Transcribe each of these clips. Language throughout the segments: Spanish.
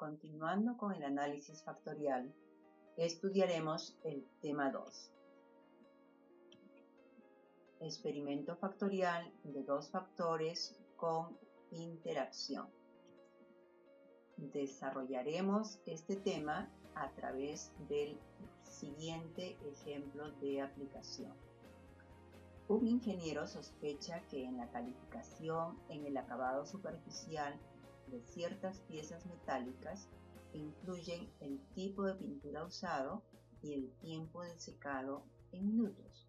Continuando con el análisis factorial, estudiaremos el tema 2. Experimento factorial de dos factores con interacción. Desarrollaremos este tema a través del siguiente ejemplo de aplicación. Un ingeniero sospecha que en la calificación en el acabado superficial de ciertas piezas metálicas influyen el tipo de pintura usado y el tiempo de secado en minutos.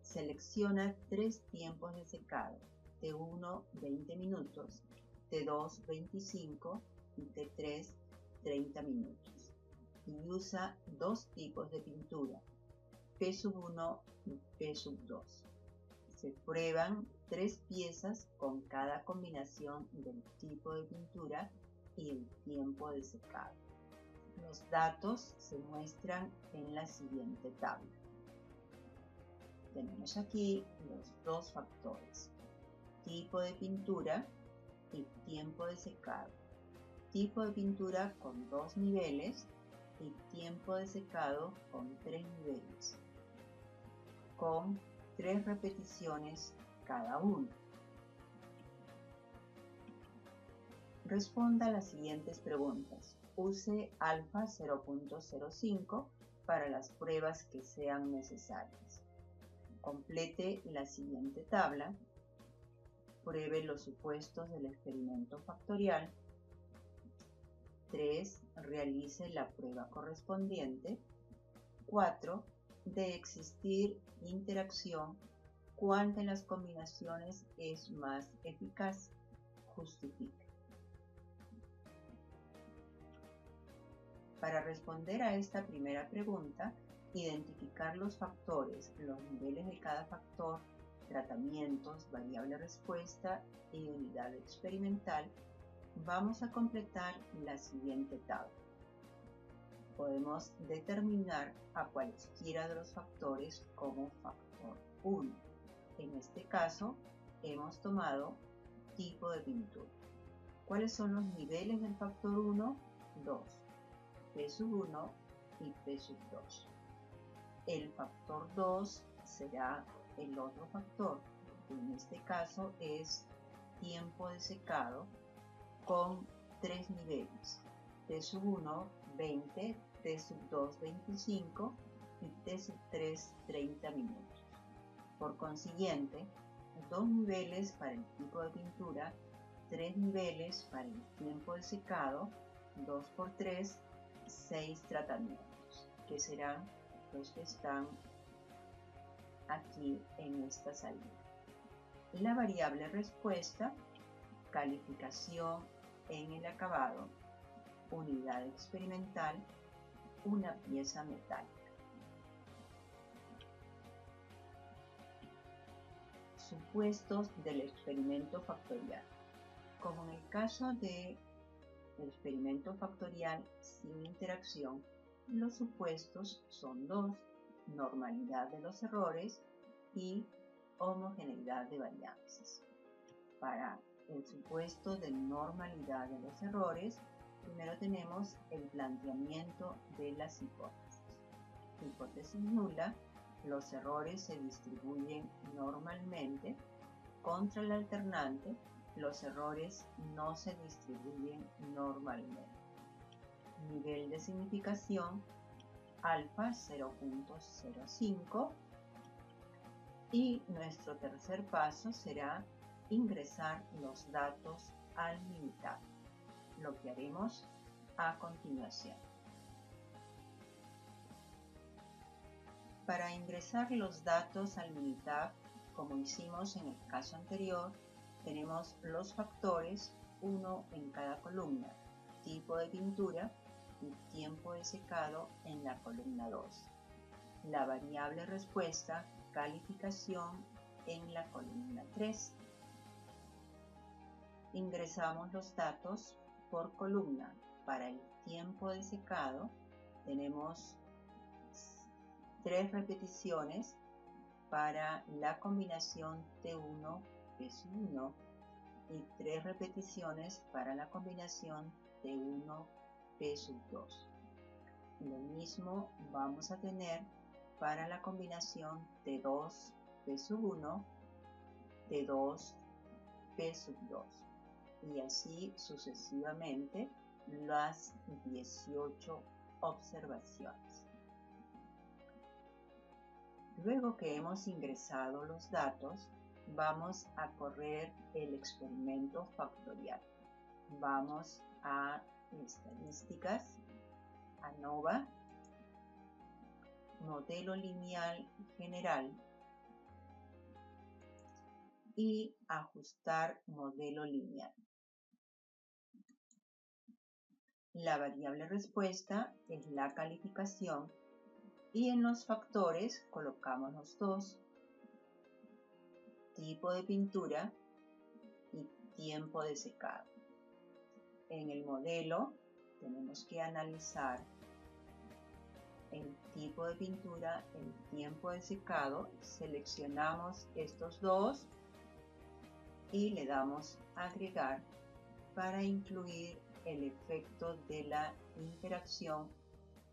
Selecciona 3 tiempos de secado, T1 20 minutos, T2 25 y T3 30 minutos, y usa 2 tipos de pintura, P1 y P2. Se prueban 3 piezas con cada combinación del tipo de pintura y el tiempo de secado. Los datos se muestran en la siguiente tabla. Tenemos aquí los dos factores, tipo de pintura y tiempo de secado. Tipo de pintura con 2 niveles y tiempo de secado con 3 niveles, con 3 repeticiones cada uno. Responda a las siguientes preguntas. Use alfa 0.05 para las pruebas que sean necesarias. Complete la siguiente tabla. Pruebe los supuestos del experimento factorial. 3. Realice la prueba correspondiente. 4. De existir interacción, ¿cuál de las combinaciones es más eficaz? Justifique. Para responder a esta primera pregunta, identificar los factores, los niveles de cada factor, tratamientos, variable respuesta y unidad experimental, vamos a completar la siguiente tabla. Podemos determinar a cualesquiera de los factores como factor 1. En este caso, hemos tomado tipo de pintura. ¿Cuáles son los niveles del factor 1? 2, P1 y P2. El factor 2 será el otro factor, que en este caso es tiempo de secado con 3 niveles. T1 20, T2 25 y T3 30 minutos. Por consiguiente, 2 niveles para el tipo de pintura, 3 niveles para el tiempo de secado, 2 por 3, 6 tratamientos, que serán los que están aquí en esta salida. La variable respuesta, calificación en el acabado, unidad experimental, una pieza metálica. Supuestos del experimento factorial. Como en el caso del experimento factorial sin interacción, los supuestos son 2, normalidad de los errores y homogeneidad de varianzas. Para el supuesto de normalidad de los errores, primero tenemos el planteamiento de las hipótesis. Hipótesis nula, los errores se distribuyen normalmente. Contra el alternante, los errores no se distribuyen normalmente. Nivel de significación, alfa 0.05. Y nuestro tercer paso será ingresar los datos al Minitab, lo que haremos a continuación. Para ingresar los datos al Minitab, como hicimos en el caso anterior, tenemos los factores, uno en cada columna, tipo de pintura y tiempo de secado en la columna 2. La variable respuesta, calificación en la columna 3. Ingresamos los datos por columna. Para el tiempo de secado tenemos 3 repeticiones para la combinación T1, P1 y 3 repeticiones para la combinación T1, P sub 2. Lo mismo vamos a tener para la combinación T2 P sub 1, T2 P sub 2 y así sucesivamente las 18 observaciones. Luego que hemos ingresado los datos, vamos a correr el experimento factorial. Vamos a estadísticas, ANOVA, modelo lineal general y ajustar modelo lineal. La variable respuesta es la calificación y en los factores colocamos los dos, tipo de pintura y tiempo de secado. En el modelo tenemos que analizar el tipo de pintura, el tiempo de secado, seleccionamos estos dos y le damos a agregar para incluir el efecto de la interacción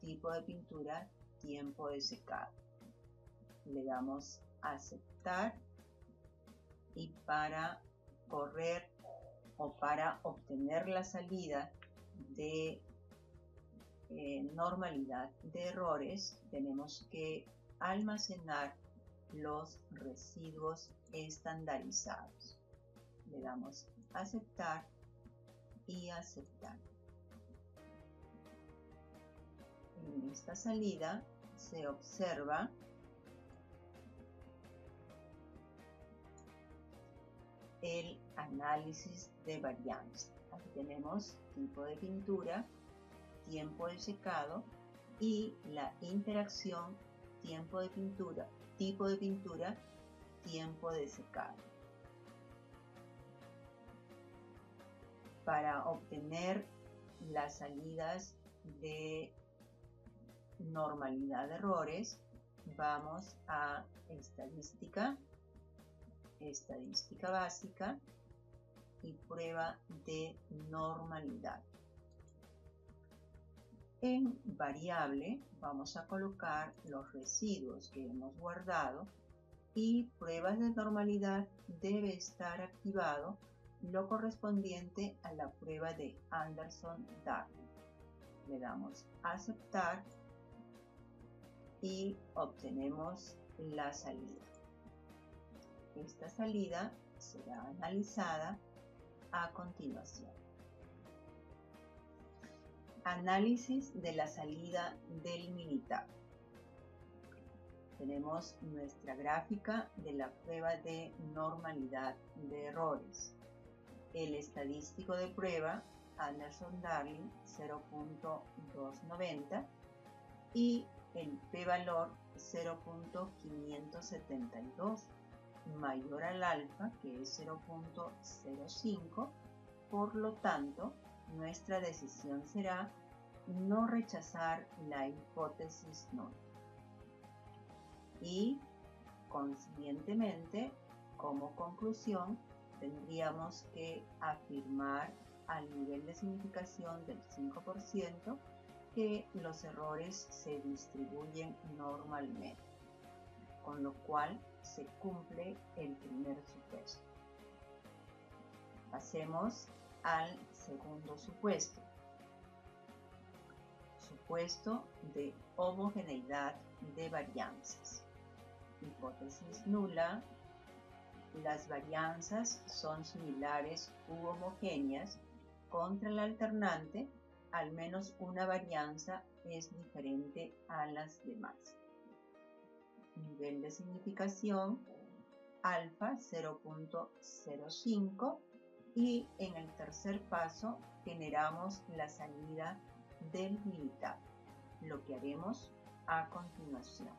tipo de pintura, tiempo de secado. Le damos a aceptar y para correr o para obtener la salida de normalidad de errores, tenemos que almacenar los residuos estandarizados. Le damos a aceptar y aceptar. En esta salida se observa el análisis de varianza. Aquí tenemos tipo de pintura, tiempo de secado y la interacción tiempo de pintura, tipo de pintura, tiempo de secado. Para obtener las salidas de normalidad de errores, vamos a estadística, estadística básica y prueba de normalidad. En variable vamos a colocar los residuos que hemos guardado y pruebas de normalidad debe estar activado lo correspondiente a la prueba de Anderson-Darling. Le damos a aceptar y obtenemos la salida. Esta salida será analizada a continuación. Análisis de la salida del Minitab. Tenemos nuestra gráfica de la prueba de normalidad de errores. El estadístico de prueba Anderson-Darling 0.290 y el p-valor 0.572 mayor al alfa, que es 0.05. Por lo tanto, nuestra decisión será no rechazar la hipótesis nula. Y, consiguientemente, como conclusión, tendríamos que afirmar al nivel de significación del 5% que los errores se distribuyen normalmente, con lo cual se cumple el primer supuesto. Pasemos al segundo supuesto. Supuesto de homogeneidad de varianzas. Hipótesis nula. Las varianzas son similares u homogéneas contra la alternante, al menos una varianza es diferente a las demás. Nivel de significación alfa 0.05 y en el tercer paso generamos la salida del Minitab, lo que haremos a continuación.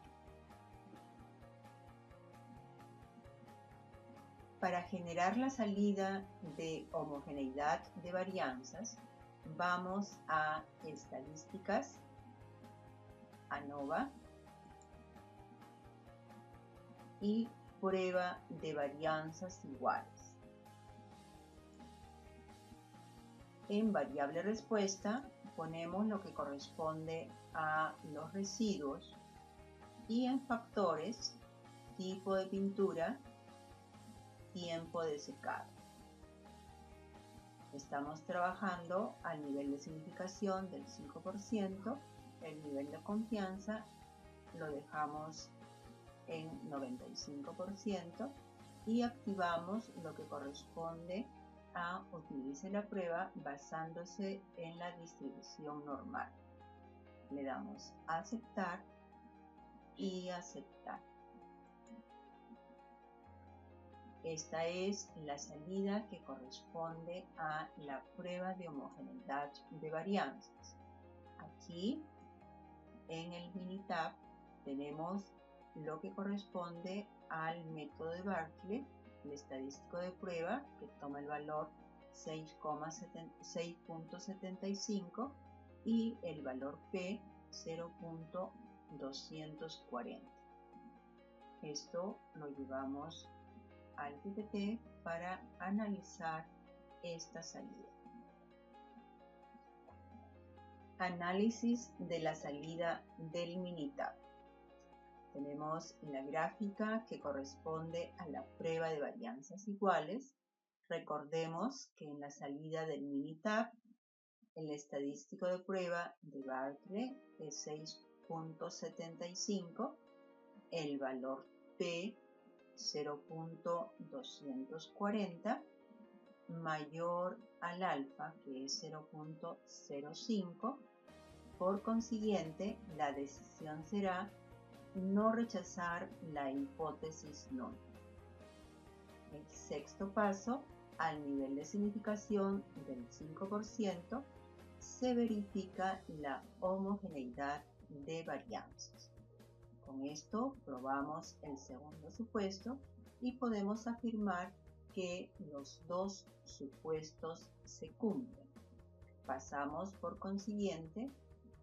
Para generar la salida de homogeneidad de varianzas, vamos a estadísticas, ANOVA y prueba de varianzas iguales. En variable respuesta ponemos lo que corresponde a los residuos y en factores, tipo de pintura, tiempo de secado. Estamos trabajando al nivel de significación del 5%, el nivel de confianza lo dejamos en 95% y activamos lo que corresponde a utilice la prueba basándose en la distribución normal. Le damos a aceptar y aceptar. Esta es la salida que corresponde a la prueba de homogeneidad de varianzas. Aquí en el Minitab tenemos lo que corresponde al método de Bartlett, el estadístico de prueba, que toma el valor 6.75 y el valor P 0.240. Esto lo llevamos al PPT para analizar esta salida. Análisis de la salida del Minitab. Tenemos la gráfica que corresponde a la prueba de varianzas iguales. Recordemos que en la salida del Minitab, el estadístico de prueba de Bartlett es 6.75, el valor P 0.240 mayor al alfa, que es 0.05. Por consiguiente, la decisión será no rechazar la hipótesis nula. El sexto paso, al nivel de significación del 5%, se verifica la homogeneidad de varianzas. Con esto probamos el segundo supuesto y podemos afirmar que los dos supuestos se cumplen. Pasamos por consiguiente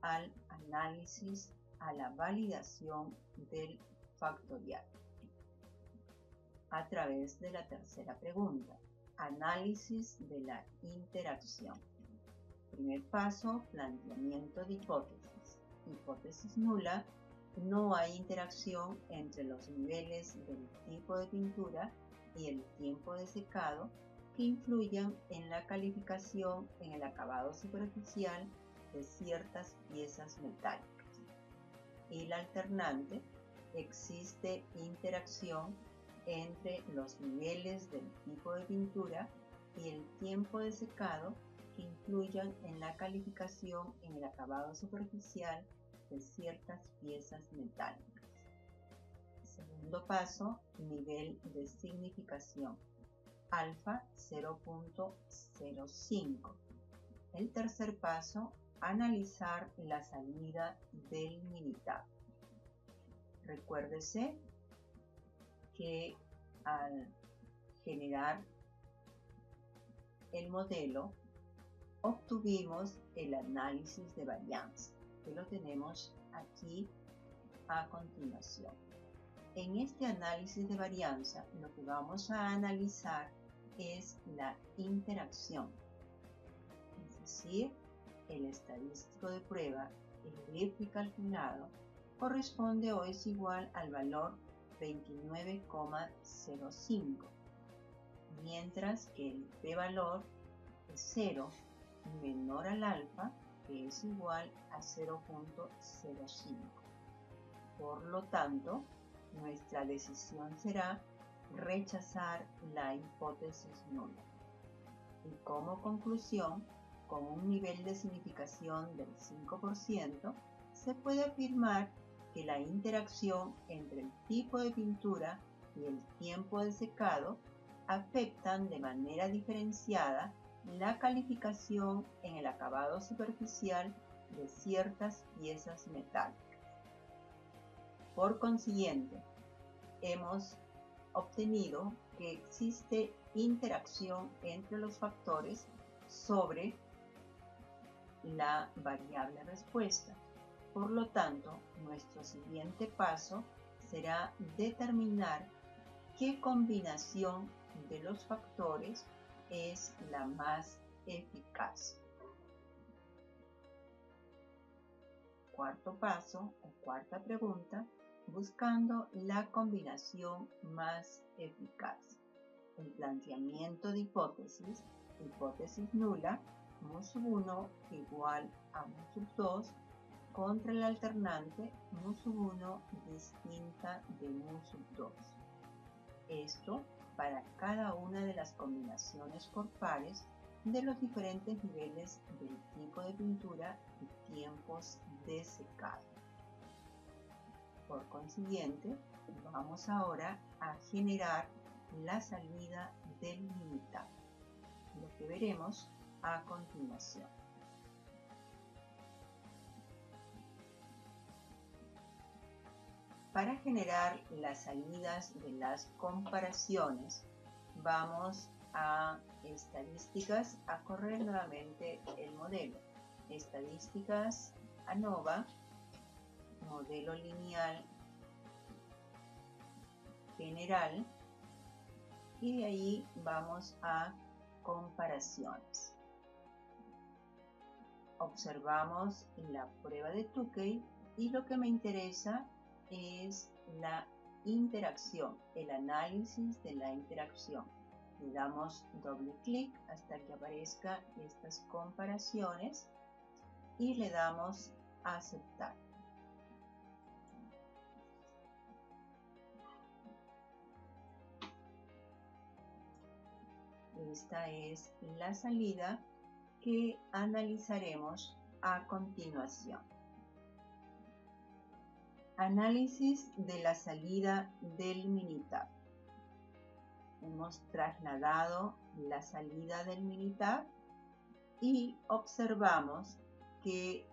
al análisis, a la validación del factorial. A través de la tercera pregunta, análisis de la interacción. Primer paso, planteamiento de hipótesis. Hipótesis nula: no hay interacción entre los niveles del tipo de pintura y el tiempo de secado que influyan en la calificación en el acabado superficial de ciertas piezas metálicas. Y la alternante: existe interacción entre los niveles del tipo de pintura y el tiempo de secado que influyan en la calificación en el acabado superficial de ciertas piezas metálicas. Segundo paso, nivel de significación, alfa 0.05. El tercer paso, analizar la salida del Minitab. Recuérdese que al generar el modelo obtuvimos el análisis de varianza, que lo tenemos aquí a continuación. En este análisis de varianza lo que vamos a analizar es la interacción, es decir, el estadístico de prueba, el F calculado, corresponde o es igual al valor 29,05, mientras que el p-valor es 0 menor al alfa, que es igual a 0.05. Por lo tanto, nuestra decisión será rechazar la hipótesis nula. Y como conclusión, con un nivel de significación del 5%, se puede afirmar que la interacción entre el tipo de pintura y el tiempo de secado afectan de manera diferenciada la calificación en el acabado superficial de ciertas piezas metálicas. Por consiguiente, hemos obtenido que existe interacción entre los factores sobre la variable respuesta. Por lo tanto, nuestro siguiente paso será determinar qué combinación de los factores es la más eficaz. cuarto paso o cuarta pregunta, buscando la combinación más eficaz. El planteamiento de hipótesis nula, mu sub 1 igual a mu sub 2 contra el alternante mu sub 1 distinta de mu sub 2. Esto para cada una de las combinaciones por pares de los diferentes niveles del tipo de pintura y tiempos de secado. Por consiguiente, vamos ahora a generar la salida del limitado, lo que veremos a continuación. Para generar las salidas de las comparaciones, vamos a estadísticas, a correr nuevamente el modelo. Estadísticas ANOVA, modelo lineal general, y de ahí vamos a comparaciones. Observamos la prueba de Tukey y lo que me interesa es la interacción, el análisis de la interacción. Le damos doble clic hasta que aparezcan estas comparaciones y le damos a aceptar. Esta es la salida que analizaremos a continuación. Análisis de la salida del Minitab. Hemos trasladado la salida del Minitab y observamos que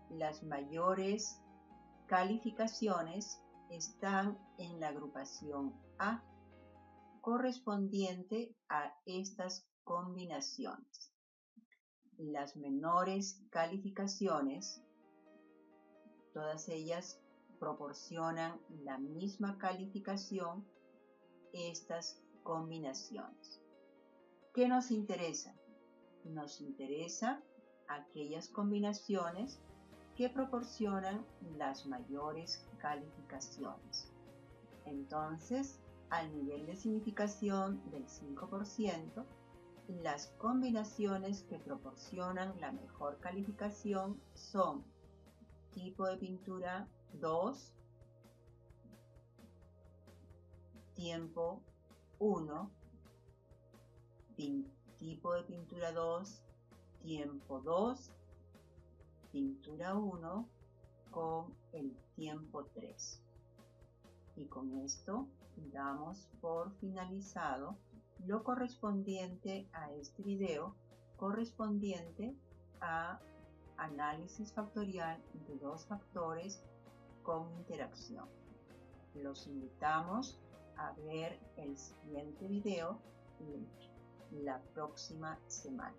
las mayores calificaciones están en la agrupación A, correspondiente a estas combinaciones. Las menores calificaciones, todas ellas proporcionan la misma calificación, estas combinaciones. ¿Qué nos interesa? Nos interesa aquellas combinaciones que proporcionan las mayores calificaciones. Entonces, al nivel de significación del 5%, las combinaciones que proporcionan la mejor calificación son tipo de pintura 2, tiempo 1, tipo de pintura 2, tiempo 2, pintura 1 con el tiempo 3. Y con esto damos por finalizado lo correspondiente a este video, correspondiente a análisis factorial de dos factores con interacción. Los invitamos a ver el siguiente video la próxima semana.